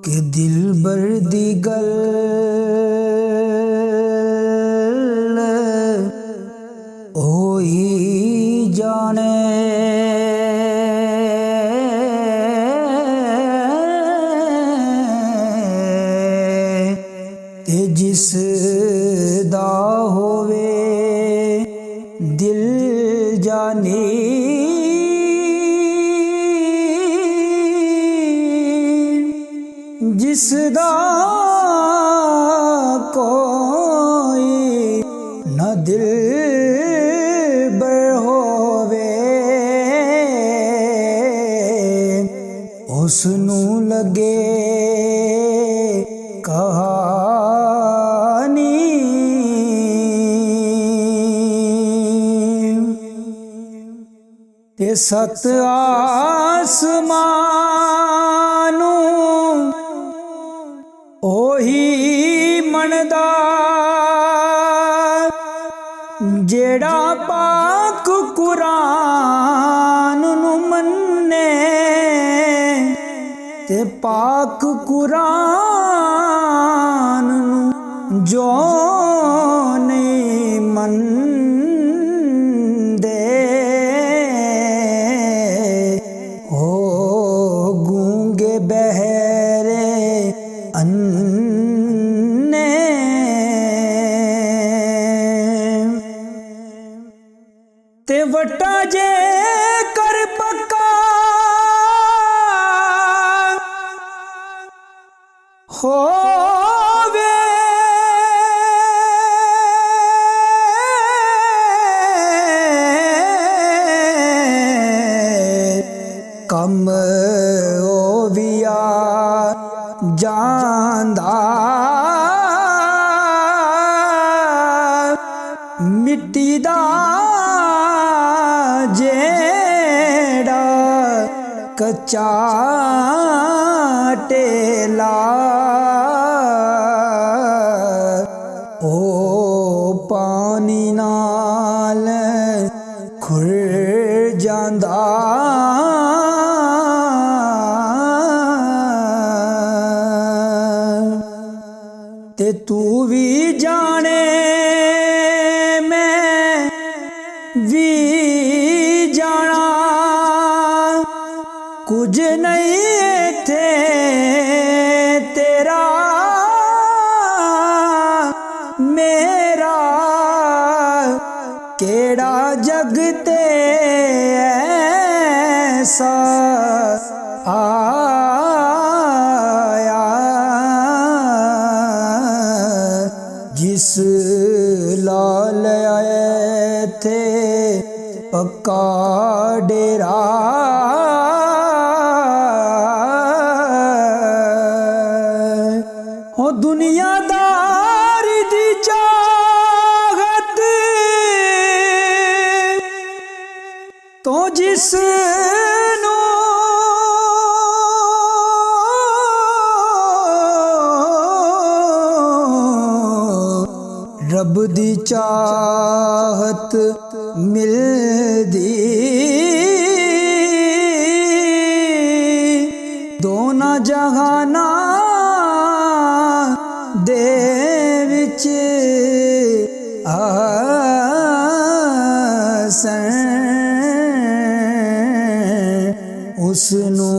कि दिलबर दी गल होई जाने ते जिस दा होवे दिल जानी जिसदा कोई न दिल बर होवे उसनू लगे कहानी ते सत आसमानू ओही मनदा जेड़ा पाक कुरान नू मन्ने ते पाक कुरान नू जो नहीं मनदे हो गूंगे बहरे अन्ने ते वटा जे कर पक्का होवे कम ओविया जांदा मिट्टी दा जेड़ा कच्चा टेला ओ पानी नाल खुर जांदा ते तू भी जाने मैं भी जाना कुछ नहीं थे तेरा मेरा केड़ा जगते ऐसा आया जिस लाल आए थे पक्का डेरा हो दुनियादार दी चाहत तो जिस नो रब दी चाहत मिलदी दोना जहाना दे विच आसन उसनू